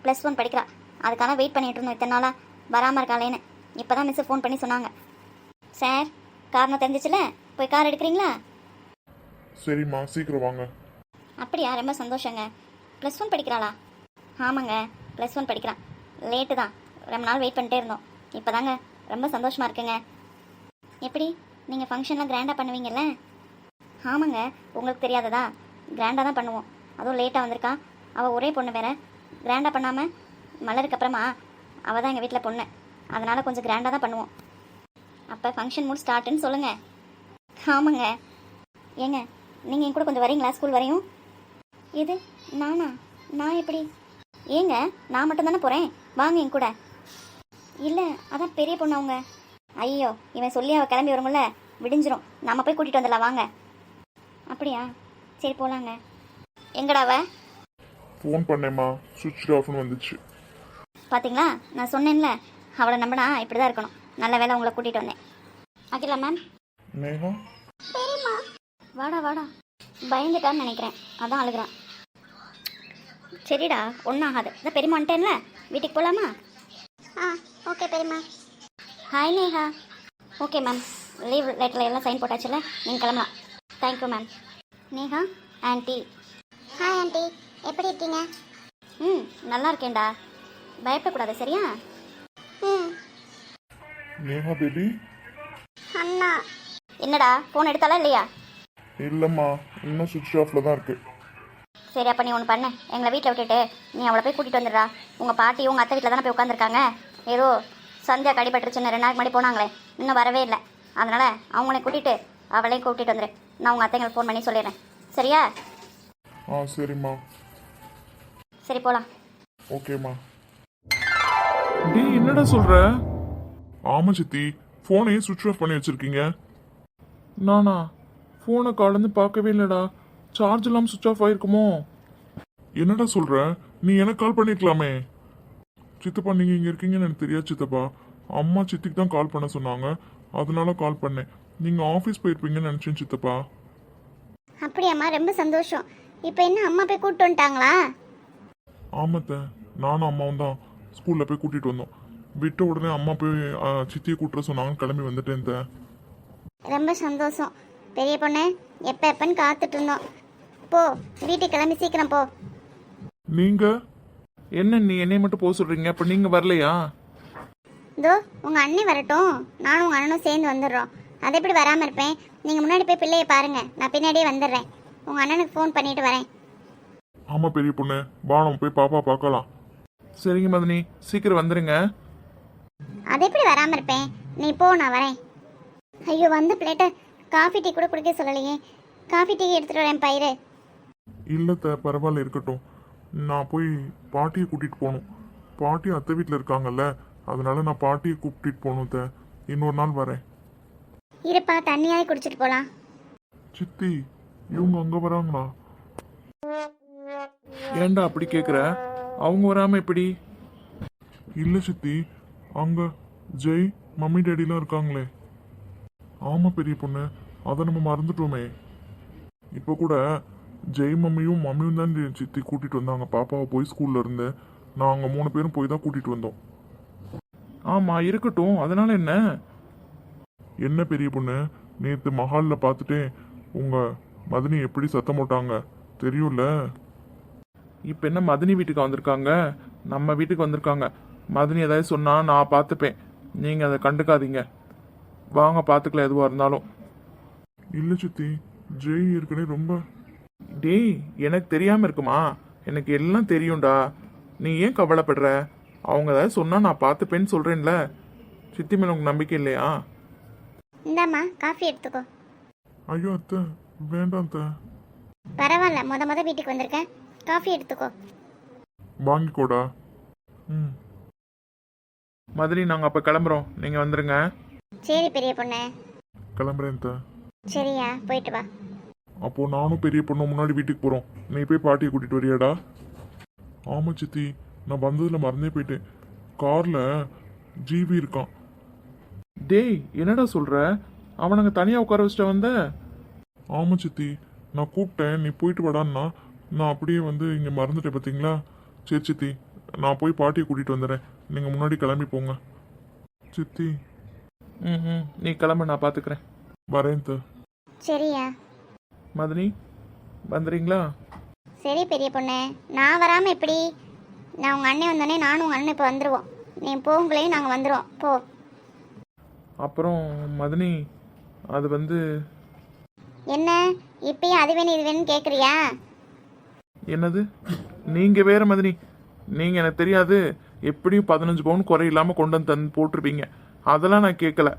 +1 படிக்கிறா. அதுக்காக வெயிட் பண்ணிட்டு இருந்தோம் இத்தனை நாளாக, வராமல் இருக்காளேன்னு. இப்போ தான் மிஸ் ஃபோன் பண்ணி சொன்னாங்க. சார் காரணம் தெரிஞ்சிச்சுல, போய் கார் எடுக்கிறீங்களா? சரிம்மா, சீக்கிரம் வாங்க. அப்படியா? ரொம்ப சந்தோஷங்க. +1 படிக்கிறாளா? ஆமாங்க, +1 படிக்கிறான். லேட்டு தான், ரொம்ப நாள் வெயிட் பண்ணிட்டே இருந்தோம். இப்போ தாங்க ரொம்ப சந்தோஷமாக இருக்குங்க. எப்படி நீங்கள் ஃபங்க்ஷன்லாம் கிராண்டாக பண்ணுவீங்கல்ல? ஆமாங்க, உங்களுக்கு தெரியாததா? கிராண்டாக தான் பண்ணுவோம். அதுவும் லேட்டாக வந்திருக்கா, அவள் ஒரே பொண்ணு வேற. கிராண்டாக பண்ணாமல் மலருக்கு அப்புறமா அவள் தான் எங்கள் வீட்டில் பொண்ணு, அதனால் கொஞ்சம் கிராண்டாக தான் பண்ணுவோம். அப்போ ஃபங்க்ஷன் மூட் ஸ்டார்ட்டுன்னு சொல்லுங்கள். ஆமாங்க. ஏங்க நீங்கள் என் கூட கொஞ்சம் வரீங்களா ஸ்கூல் வரையும்? இது நானா? நான் எப்படி? ஏங்க நான் மட்டும் தானே போகிறேன், வாங்க என் கூட. இல்லை அதான் பெரிய பொண்ணு அவங்க. ஐயோ, இவன் சொல்லி அவள் கிளம்பி வரும்ல, விடிஞ்சிரும். நம்ம போய் கூட்டிகிட்டு வந்துடலாம் வாங்க. அப்படியா? சரி போகலாங்க. எங்கடா அவ? ஃபோன் பண்ணேம்மா, சுவிட்ச் ஆஃப்னு வந்துச்சு. பார்த்தீங்களா, நான் சொன்னேன்ல, அவளை நம்பினா இப்படி தான் இருக்கணும். நல்ல வேலை உங்களை கூட்டிகிட்டு வந்தேன். அகிலா மேம். நேஹா, சரிம்மா. வாடா பயந்துட்டான்னு நினைக்கிறேன், அதான் அழுகிறான். சரிடா, ஒன்றும் ஆகாது. இதான் பெரியம்மா வந்துட்டேன்ல, வீட்டுக்கு போகலாமா? ஓகே பெரியம்மா. Hi Neha. Okay ma'am, leave லெட்டரில் எல்லாம் சைன் போட்டாச்சுல, நீங்கள் கிளம்பலாம். Thank you ma'am. Neha anti. Hi anti, எப்படி இருக்கீங்க? நல்லா இருக்கேன்டா, பயப்படக்கூடாது சரியா? நேஹா பேபி. அண்ணா. என்னடா ஃபோன் எடுத்தாலா இல்லையா? இல்லைம்மா, இன்னும் சுவிட்ச் ஆஃப்ல தான் இருக்கு. சரி, அப்போ நீ ஒன்று பண்ணு, எங்களை வீட்டில் விட்டுட்டு நீ அவளை போய் கூட்டிகிட்டு வந்துடுறா. உங்கள் பாட்டியும் உங்கள் அத்தை வீட்டில் தானே போய் உட்காந்துருக்காங்க. ஏதோ சந்தியா கடிபட்டுருச்சுன்னு 2 நாளைக்கு முன்னாடி போனாங்களே, இன்னும் வரவே இல்லை. அதனால் அவங்களையும் கூட்டிகிட்டு அவளையும் கூட்டிகிட்டு வந்துடு. நான் உங்கள் அத்தைங்களுக்கு ஃபோன் பண்ணி சொல்லிடுறேன். சரியா? சரிம்மா. சரி, போகலாம். ஓகேம்மா. டேய், என்னடா சொல்ற? ஆமா சித்தி, ஃபோனையே சுவிட்ச் ஆஃப் பண்ணி வச்சிருக்கீங்க. நானா ஃபோனை காலேருந்து பார்க்கவே இல்லடா. சார்ஜ் இல்லாமல் சுவிட்ச் ஆஃப் ஆயிருக்குமோ? என்னடா சொல்ற? நீ எனக்கு கால் பண்ணிருக்கலாமே. சித்தப்பா, நீங்க இங்க இருக்கீங்கன்னு எனக்கு தெரியாது சித்தப்பா. அம்மா சித்திக்கு தான் கால் பண்ண சொன்னாங்க, அதனால கால் பண்ணேன். நீங்க ஆஃபீஸ் போயிருப்பீங்கன்னு நினைச்சேன் சித்தப்பா. அப்படியாம்மா, ரொம்ப சந்தோஷம். இப்போ என்ன அம்மா போய் கூப்பிட்டு வந்துட்டாங்களா? ஆமாத்த, நானும் அம்மாவும் தான் ஸ்கூல்ல போய் கூட்டிட்டு வந்தோம். விட்ட உடனே அம்மா போய் சித்தியை கூட்டுற சொன்னாங்க, கிளம்பி வந்துட்டேன். ரொம்ப சந்தோஷம் பெரிய பொண்ணு. எப்பன்னு காத்துட்டு இருந்தோம். போ, வீட்டுக்கு கிளம்பி சீக்கிரம் போ. நீங்க என்ன, நீ என்னை மட்டும் போக சொல்றீங்க? அப்ப நீங்க வரலையா? இதோ உங்கள் அண்ணன் வரட்டும், நானும் உங்கள் அண்ணனும் சேர்ந்து வந்துடுறோம். அதை எப்படி வராமல் இருப்பேன்? நீங்கள் முன்னாடி போய் பிள்ளையை பாருங்க, நான் பின்னாடியே வந்துடுறேன். உங்கள் அண்ணனுக்கு ஃபோன் பண்ணிட்டு வரேன். ஆமா பெரிய பொண்ணு, வானம் போய் பாப்பா பார்க்கலாம். சரிங்க மதனி, சீக்கிரம் வந்துருங்க. அதை எப்படி வராமல் இருப்பேன்? நீ போ, நான் வரேன். ஐயோ, வந்த பிளேட்டை காஃபி டீ கூட குடிக்க சொல்லலையே. காஃபி டீ எடுத்துகிட்டு வரேன் பயிறு. இல்லத்த, பரவாயில்ல இருக்கட்டும். நான் போய் பாட்டியை கூட்டிட்டு போகணும். பாட்டி அத்தை வீட்டில் இருக்காங்கல்ல, அதனால நான் பாட்டியை கூப்பிட்டு போகணும். இன்னொரு நாள் வரேன். இருப்பா, தண்ணியாவே குடிச்சிட்டு போகலாம். சித்தி, இவங்க அங்க வராங்களா? ஏண்டா அப்படி கேக்குற? அவங்க வராம எப்படி? இல்ல சித்தி, அங்க ஜெய் மம்மி டேடிலாம் இருக்காங்களே. ஆமா பெரிய பொண்ணு, அதை நம்ம மறந்துட்டோமே. இப்போ கூட ஜெய் மம்மியும் மம்மியும் தான் சித்தி கூட்டிட்டு வந்தாங்க பாப்பாவை போய் ஸ்கூல்ல இருந்து. நாங்க 3 பேரும் போய் தான் கூட்டிட்டு வந்தோம். ஆமா இருக்கட்டும், அதனால என்ன? என்ன பெரிய பொண்ணு, நேத்து மஹால்ல பார்த்துட்டேன், உங்க மதனி எப்படி சத்தம் போட்டாங்க தெரியும்ல. இப்போ என்ன மதனி வீட்டுக்கு வந்திருக்காங்க? நம்ம வீட்டுக்கு வந்திருக்காங்க. மதனி ஏதாவது சொன்னா நான் பார்த்துப்பேன், நீங்க அதை கண்டுக்காதீங்க. வாங்க பார்த்துக்கலாம் எதுவாக இருந்தாலும். இல்லை சித்தி, ஜெய் ஏற்கனவே ரொம்ப. டேய், எனக்கு தெரியாம இருக்குமா? எனக்கு எல்லாம் தெரியும்டா. நீ ஏன் கவலைப்படுற? அவங்க ஏதாவது சொன்னா நான் பார்த்துப்பேன்னு சொல்றேன்ல. சித்தி மேல உங்க நம்பிக்கை இல்லையா? இந்தாம்மா, காஃபி எடுத்துக்கோ. ஐயோ அத்தை, வேண்டாம் அத்தை. பரவாயில்ல, முத வீட்டுக்கு வந்திருக்கேன், காஃபி எடுத்துக்கோ. வாங்கிக்கோடா. ம். மதுரை, நாங்கள் அப்போ கிளம்புறோம், நீங்கள் வந்துடுங்க. சரி பெரிய பொண்ணு. கிளம்புறேன் அத்தை. சரியா, போயிட்டு வா. அப்போ நானும் பெரிய பொண்ணு முன்னாடி வீட்டுக்கு போகிறோம். நீ போய் பாட்டியை கூட்டிகிட்டு வரியாடா? ஆமாம் சித்தி, நான் வந்ததில் மறந்தே போயிட்டேன். காரில் ஜிவி இருக்கான். டேய், என்னடா சொல்கிற? அவனுங்க தனியாக உட்கார வச்சுட்டு வந்த? ஆமாம் சித்தி, நான் கூப்பிட்டேன், நீ போயிட்டு வாடான்னா நான் அப்படியே வந்து இங்கே மறந்துட்டேன் பார்த்தீங்களா. சரி சித்தி, நான் போய் பாட்டியை கூட்டிகிட்டு வந்துடுறேன், நீங்கள் முன்னாடி கிளம்பி போங்க. சித்தி. ம், நீ கிளம்பு, நான் பார்த்துக்கிறேன். வரேன் த. சரியா. மதனி, வந்துடுறீங்களா? சரி பெரிய பொண்ணு, நான் வராமல் எப்படி? நான் உங்கள் அண்ணன் வந்தோடனே நானும் உங்கள் அண்ணன் இப்போ வந்துடுவோம். நீ போகுங்களையும் நாங்கள் வந்துடுவோம், போ. அப்புறம் மதனி, அது வந்து என்ன இப்பயும் அது வேணும் இது வேணும்னு கேட்குறியா? என்னது? நீங்கள் வேற மதனி, நீங்கள் எனக்கு தெரியாது, எப்படியும் 15 பவுன் குறை இல்லாமல் கொண்டு வந்து தந்து போட்டிருப்பீங்க. அதெல்லாம் நான் கேட்கல.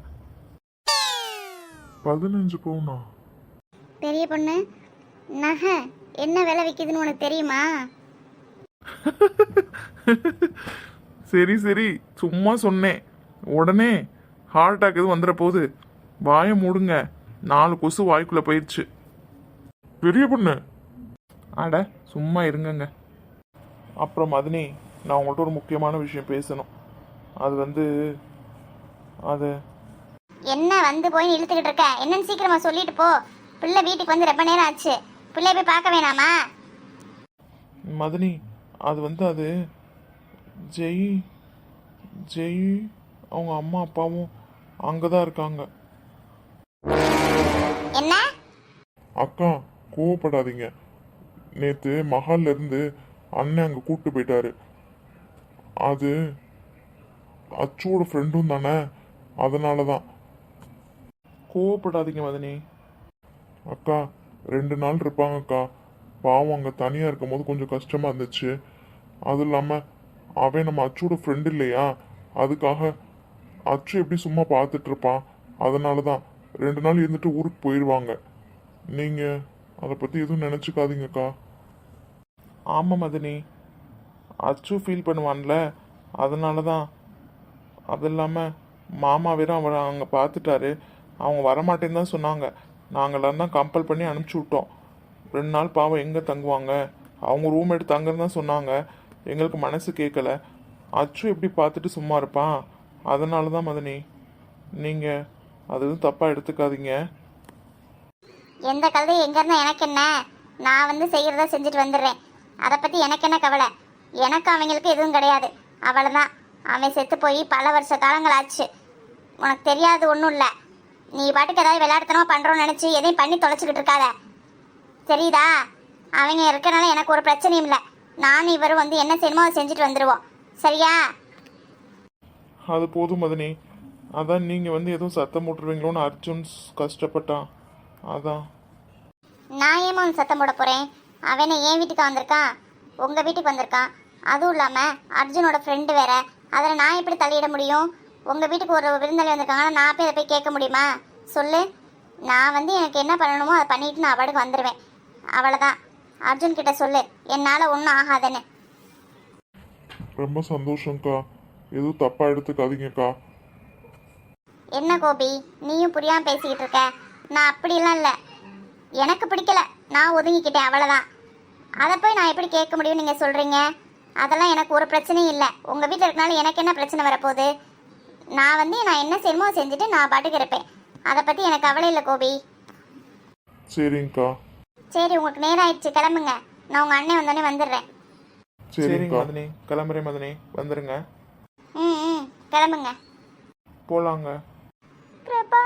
15 பவுனா? பெரிய பொண்ணு, நகை என்ன விலை விற்கிதுன்னு உனக்கு தெரியுமா? சரி சரி, சும்மா சொன்னேன். உடனே ஹார்ட் அட்டாக் எதுவும் வந்துட போகுது. வாயை மூடுங்க, 4 கொசு வாய்க்குள்ளே போயிடுச்சு. பெரிய பொண்ணு, அட சும்மா இருங்கங்க. அப்புறம் மதனி, நான் உங்கள்கிட்ட ஒரு முக்கியமான விஷயம் பேசணும். அது வந்து அது என்ன வந்து போய் இழுத்துக்கிட்டு இருக்க? என்னன்னு சீக்கிரமா சொல்லிட்டு போ. பிள்ளை வீட்டுக்கு வந்து ரொம்ப நேரம் ஆச்சு, பிள்ளைய போய் பார்க்க வேணாமா? மதனி, அது வந்து அது ஜெய் ஜெய் அவங்க அம்மா அப்பாவும் அங்கே தான் இருக்காங்க. என்ன? அக்கா, கோவப்படாதீங்க. நேற்று மஹால்ல இருந்து அண்ணன் அங்கே கூப்பிட்டு போயிட்டாரு. அது அச்சுவோட ஃப்ரெண்டும் தானே, அதனால தான். கோவப்படாதீங்க மதனி. அக்கா, 2 நாள் இருப்பாங்க அக்கா. பாவம் அங்கே தனியாக இருக்கும் போது கொஞ்சம் கஷ்டமாக இருந்துச்சு. அதுவும் இல்லாமல் அவன் நம்ம அச்சோட ஃப்ரெண்டு இல்லையா, அதுக்காக அச்சு எப்படி சும்மா பார்த்துட்டு இருப்பான். அதனால தான் 2 நாள் இருந்துட்டு ஊருக்கு போயிடுவாங்க. நீங்கள் அதை பற்றி எதுவும் நினச்சிக்காதீங்கக்கா. ஆமாம் மதினி, அச்சு ஃபீல் பண்ணுவான்ல, அதனால தான். அது இல்லாமல் மாமா வேற அவரை அங்கே பார்த்துட்டாரு. அவங்க வரமாட்டேன்னு தான் சொன்னாங்க. நாங்களாம் தான் கம்பல் பண்ணி அனுப்பிச்சி விட்டோம். 2 நாள் பாவம் எங்கே தங்குவாங்க, அவங்க ரூம் எடுத்து தங்குறன்னு தான் சொன்னாங்க. எங்களுக்கு மனசு கேட்கல. அச்சு எப்படி பார்த்துட்டு சும்மா இருப்பான். அதனால தான் மதினி, நீங்கள் அது எதுவும் தப்பாக எடுத்துக்காதீங்க. எந்த கழுதை எங்க இருந்தா எனக்கு என்ன, நான் வந்து செய்யறத செஞ்சுட்டு வந்துடுறேன். அதை பத்தி எனக்கு என்ன கவலை. எனக்கு அவங்களுக்கு எதுவும் கிடையாது. அவ்வளவுதான். அவன் செத்து போய் பல வருஷ காலங்கள் ஆச்சு. உனக்கு தெரியாது ஒன்றும் இல்லை. நீ பாட்டுக்கு ஏதாவது விளையாடுத்தனமா பண்றோன்னு நினைச்சு எதையும் பண்ணி தொலைச்சிக்கிட்டு இருக்காத, தெரியுதா? அவங்க இருக்கனால எனக்கு ஒரு பிரச்சனையும் இல்லை. நானும் இவரும் வந்து என்ன செய்யணுமோ அதை செஞ்சுட்டு வந்துடுவோம், சரியா? அது போதும் மதினி. அதான் நீங்கள் வந்து எதுவும் சத்தம் போட்டுருவீங்களோன்னு அர்ஜுன் கஷ்டப்பட்டான். அதான். நான் ஏமா அவன் சத்தம் போட போறேன்? அவனை என் வீட்டுக்கு வந்திருக்கான், உங்க வீட்டுக்கு வந்திருக்கான். அதுவும் இல்லாம அர்ஜுனோட ஃப்ரெண்டு வேற. அதில் நான் எப்படி தலையிட முடியும்? உங்க வீட்டுக்கு ஒரு விருந்தாளி வந்திருக்காங்கன்னா நான் போய் அதை போய் கேட்க முடியுமா? சொல்லு. நான் வந்து எனக்கு என்ன பண்ணணுமோ அதை பண்ணிட்டு நான் அவளுக்கு வந்துடுவேன். அவ்வளோதான். அர்ஜுன் கிட்ட சொல்லு, என்னால் ஒன்றும் ஆகாதுன்னு. ரொம்ப சந்தோஷம்க்கா. எதுவும் தப்பாக எடுத்துக்காதீங்கக்கா. என்ன கோபி, நீயும் புரியாமல் பேசிக்கிட்டு இருக்க? நான் அப்படிலாம் இல்லை. எனக்கு பிடிக்கல, நான் ஒதுங்கிக்கிட்டேன், அவ்வளோதான். அதை போய் நான் எப்படி கேட்க முடியும் நீங்கள் சொல்கிறீங்க? அதெல்லாம் எனக்கு ஒரு பிரச்சனையும் இல்லை. உங்கள் வீட்டில் இருக்கனால எனக்கு என்ன பிரச்சனை வரப்போகுது? நான் வந்து நான் என்ன செய்யணுமோ செஞ்சுட்டு நான் பாட்டுக்கு இருப்பேன். அதை பற்றி எனக்கு கவலை இல்லை கோபி. சரிங்கக்கா. சரி, உங்களுக்கு நேரம் ஆயிடுச்சு, கிளம்புங்க. நான் உங்கள் அண்ணன் வந்தோடனே வந்துடுறேன். சரிங்க சரிங்கக்கா. மதினி, கிளம்புறேன் மதினி, வந்துடுங்க. ம், கிளம்புங்க. போகலாங்க. பிரபா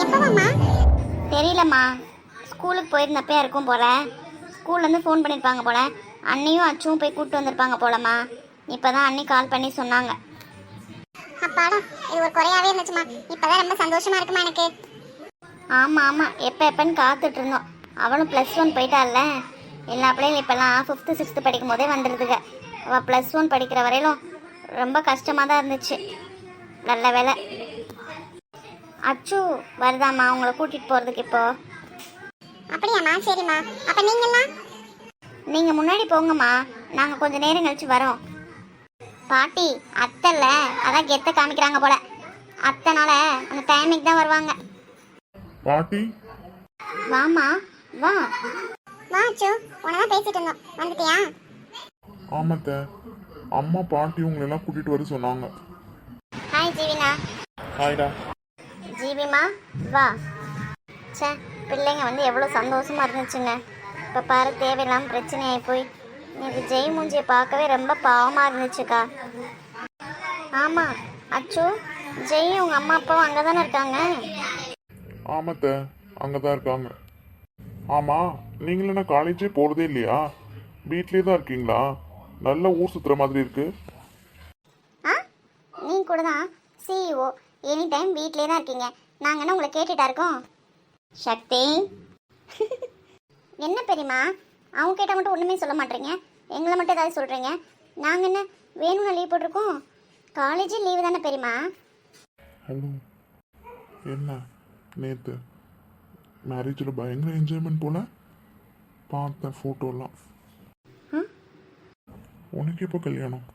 எப்பவாம்மா? தெரியலம்மா. ஸ்கூலுக்கு போயிருந்தப்பே இருக்கும் போல. ஸ்கூல்லேருந்து ஃபோன் பண்ணியிருப்பாங்க போல. அண்ணியும் அச்சும் போய் கூப்பிட்டு வந்திருப்பாங்க போலம்மா. இப்போ தான் அண்ணி கால் பண்ணி சொன்னாங்க. அப்பாடா, இது ஒரு குறையாவே இருந்துச்சுமா. இப்பதான் ரொம்ப சந்தோஷமா இருக்குமா எனக்கு. ஆமாம், எப்போன்னு காத்துட்டு இருந்தோம். அவளும் +1 போயிட்டாள்ல. எல்லா பிள்ளைங்களும் இப்போல்லாம் 5th 6th படிக்கும் போதே வந்துடுதுங்க. அவள் +1 படிக்கிற வரையிலும் ரொம்ப கஷ்டமாக தான் இருந்துச்சு. நல்ல வேலை அச்சு வருதாம்மா உங்களை கூட்டிகிட்டு போகிறதுக்கு. இப்போ அப்படியாம்மா? சரிம்மா. அப்ப நீங்கெல்லாம் நீங்கள் முன்னாடி போங்கம்மா, நாங்கள் கொஞ்சம் நேரம் கழிச்சு வரோம். பாட்டி அத்தைல அதான் கெத்த காமிக்கிறாங்க போல. அத்தைனால அந்த டைமிங் தான் வருவாங்க. பாட்டி. வாமா வா. வா அச்சு, உனதான் பேசிட்டு இருந்தோம். வந்துட்டியா? ஆமாத்த, அம்மா பாட்டி உங்களெல்லாம் கூட்டிகிட்டு வர சொன்னாங்க. ஹாய் ஜீவினா. ஹாய்டா. ஜீவிமா வா. சே, பிள்ளைங்க வந்து எவ்வளோ சந்தோஷமாக இருந்துச்சுங்க. இப்போ பாரு, தேவையில்லாமல் பிரச்சனையாகி போய் எனக்கு ஜெய் மூஞ்சியை பார்க்கவே ரொம்ப பாவமாக இருந்துச்சுக்கா. ஆமாம் அச்சு, ஜெய் உங்கள் அம்மா அப்பாவும் அங்கே தானே இருக்காங்க. ஆமாத்த, அங்கே தான் இருக்காங்க. ஆமாம், நீங்களும் என்ன காலேஜே போகிறதே இல்லையா? வீட்லேயே தான் இருக்கீங்களா? நல்ல ஊர் சுற்றுற மாதிரி இருக்கு. ஆ, நீ கூட தான் சிஇஓ, எனி டைம் வீட்லேயே தான் இருக்கீங்க. நாங்கள் என்ன உங்களை கேட்டுட்டா இருக்கோம்? சக்தி என்ன பெரியம்மா, அவங்க கேட்டால் மட்டும் ஒன்றுமே சொல்ல மாட்டேறீங்க, எங்களை மட்டும் ஏதாவது சொல்கிறீங்க. நாங்கள் என்ன வேணும்னு லீவ் போட்டிருக்கோம்? காலேஜே லீவு தானே பெரியம்மா. ஹலோ, என்ன நேற்று மேரேஜில் பயங்கர என்ஜாய்மெண்ட் போல பார்த்தேன் ஃபோட்டோலாம். உனக்கு எப்போ கல்யாணம்?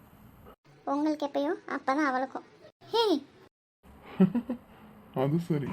உங்களுக்கு எப்பயோ அப்போ தான் அவளுக்கும். ஹே அது சரி.